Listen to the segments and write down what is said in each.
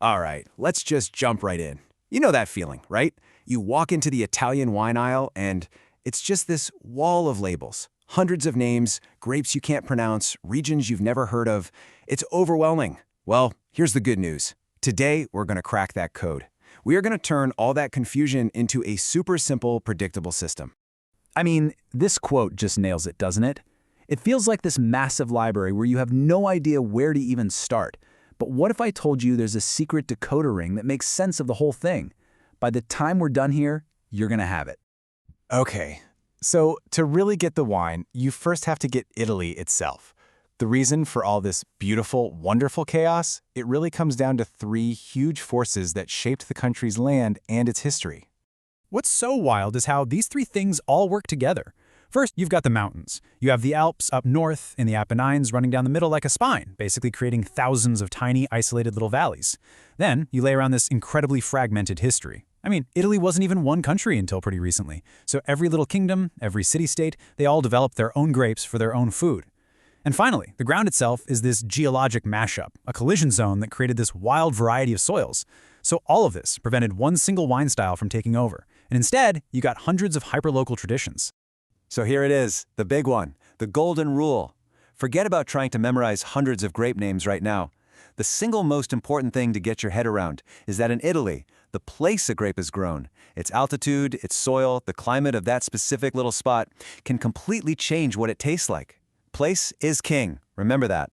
All right, let's just jump right in. You know that feeling, right? You walk into the Italian wine aisle and it's just this wall of labels. Hundreds of names, grapes you can't pronounce, regions you've never heard of. It's overwhelming. Well, here's the good news. Today, we're going to crack that code. We are going to turn all that confusion into a super simple, predictable system. I mean, this quote just nails it, doesn't it? It feels like this massive library where you have no idea where to even start. But what if I told you there's a secret decoder ring that makes sense of the whole thing? By the time we're done here, you're going to have it. Okay, so to really get the wine, you first have to get Italy itself. The reason for all this beautiful, wonderful chaos, it really comes down to three huge forces that shaped the country's land and its history. What's so wild is how these three things all work together. First, you've got the mountains. You have the Alps up north and the Apennines running down the middle like a spine, basically creating thousands of tiny, isolated little valleys. Then, you lay around this incredibly fragmented history. I mean, Italy wasn't even one country until pretty recently, so every little kingdom, every city-state, they all developed their own grapes for their own food. And finally, the ground itself is this geologic mashup, a collision zone that created this wild variety of soils. So all of this prevented one single wine style from taking over. And instead, you got hundreds of hyperlocal traditions. So here it is, the big one, the golden rule. Forget about trying to memorize hundreds of grape names right now. The single most important thing to get your head around is that in Italy, the place a grape is grown, its altitude, its soil, the climate of that specific little spot can completely change what it tastes like. Place is king, remember that.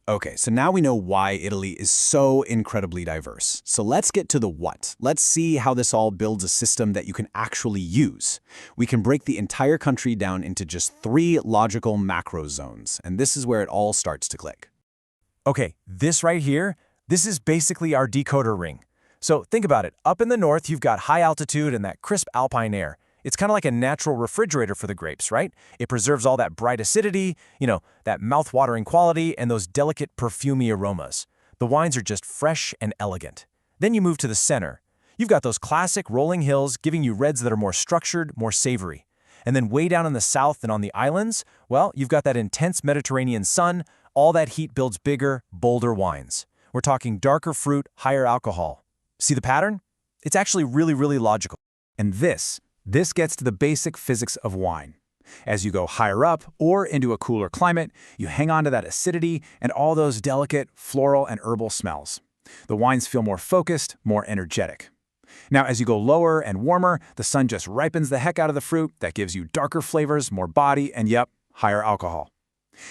Okay, so now we know why Italy is so incredibly diverse. So let's get to the what. Let's see how this all builds a system that you can actually use. We can break the entire country down into just three logical macro zones, and this is where it all starts to click. Okay, this right here, this is basically our decoder ring. So think about it. Up in the north, you've got high altitude and that crisp alpine air. It's kind of like a natural refrigerator for the grapes, right? It preserves all that bright acidity, that mouth-watering quality, and those delicate, perfumey aromas. The wines are just fresh and elegant. Then you move to the center. You've got those classic rolling hills giving you reds that are more structured, more savory. And then way down in the south and on the islands, well, you've got that intense Mediterranean sun. All that heat builds bigger, bolder wines. We're talking darker fruit, higher alcohol. See the pattern? It's actually really, really logical. And this gets to the basic physics of wine. As you go higher up or into a cooler climate, you hang on to that acidity and all those delicate floral and herbal smells. The wines feel more focused, more energetic. Now, as you go lower and warmer, the sun just ripens the heck out of the fruit. That gives you darker flavors, more body, and yep, higher alcohol.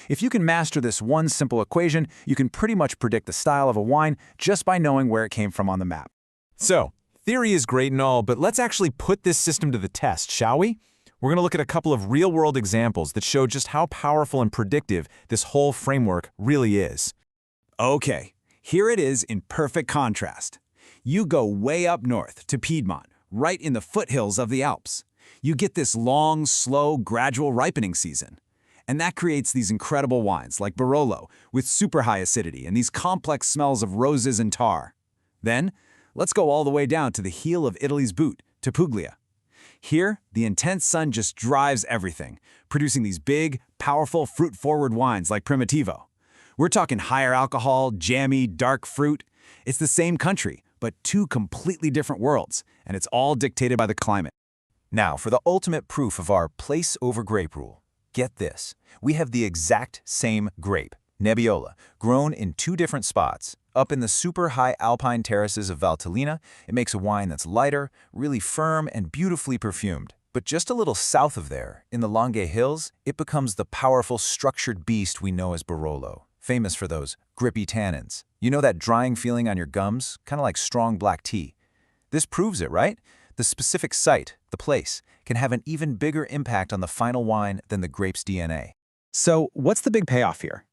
If you can master this one simple equation, you can pretty much predict the style of a wine just by knowing where it came from on the map. So, theory is great and all, but let's actually put this system to the test, shall we? We're going to look at a couple of real-world examples that show just how powerful and predictive this whole framework really is. Okay, here it is in perfect contrast. You go way up north to Piedmont, right in the foothills of the Alps. You get this long, slow, gradual ripening season. And that creates these incredible wines like Barolo with super high acidity and these complex smells of roses and tar. Then, let's go all the way down to the heel of Italy's boot, to Puglia. Here, the intense sun just drives everything, producing these big, powerful, fruit-forward wines like Primitivo. We're talking higher alcohol, jammy, dark fruit. It's the same country, but two completely different worlds, and it's all dictated by the climate. Now, for the ultimate proof of our place over grape rule. Get this. We have the exact same grape, Nebbiolo, grown in two different spots. Up in the super high alpine terraces of Valtellina, it makes a wine that's lighter, really firm, and beautifully perfumed. But just a little south of there, in the Langhe Hills, it becomes the powerful structured beast we know as Barolo, famous for those grippy tannins. You know that drying feeling on your gums, kind of like strong black tea. This proves it, right? The specific site, the place, can have an even bigger impact on the final wine than the grape's DNA. So what's the big payoff here?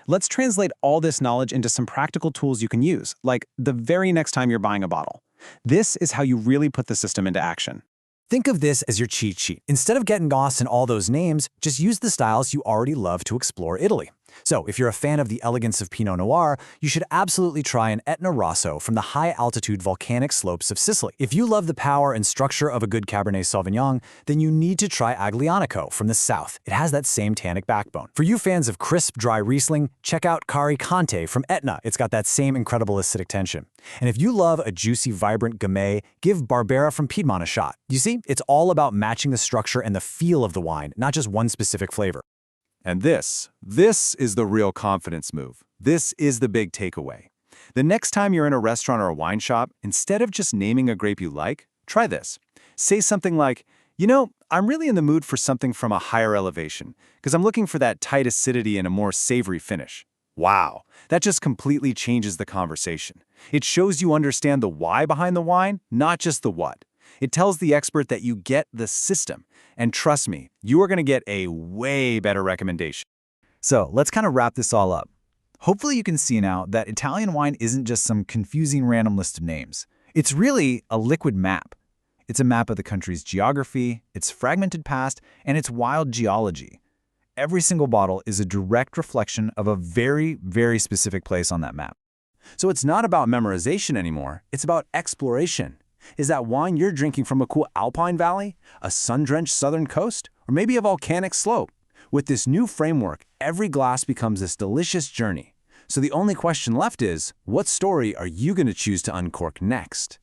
Let's translate all this knowledge into some practical tools you can use, like the very next time you're buying a bottle. This is how you really put the system into action. Think of this as your cheat sheet. Instead of getting lost in all those names, just use the styles you already love to explore Italy. So if you're a fan of the elegance of Pinot Noir, you should absolutely try an Etna Rosso from the high-altitude volcanic slopes of Sicily. If you love the power and structure of a good Cabernet Sauvignon, then you need to try Aglianico from the south. It has that same tannic backbone. For you fans of crisp, dry Riesling, check out Cari Conte from Etna. It's got that same incredible acidic tension. And if you love a juicy, vibrant Gamay, give Barbera from Piedmont a shot. You see, it's all about matching the structure and the feel of the wine, not just one specific flavor. And this is the real confidence move. This is the big takeaway. The next time you're in a restaurant or a wine shop, instead of just naming a grape you like, try this. Say something like, you know, I'm really in the mood for something from a higher elevation, because I'm looking for that tight acidity and a more savory finish. Wow, that just completely changes the conversation. It shows you understand the why behind the wine, not just the what. It tells the expert that you get the system. And trust me, you are going to get a way better recommendation. So let's kind of wrap this all up. Hopefully you can see now that Italian wine isn't just some confusing random list of names. It's really a liquid map. It's a map of the country's geography, its fragmented past, and its wild geology. Every single bottle is a direct reflection of a very, very specific place on that map. So it's not about memorization anymore, it's about exploration. Is that wine you're drinking from a cool alpine valley, a sun-drenched southern coast, or maybe a volcanic slope? With this new framework, every glass becomes this delicious journey. So the only question left is, what story are you going to choose to uncork next?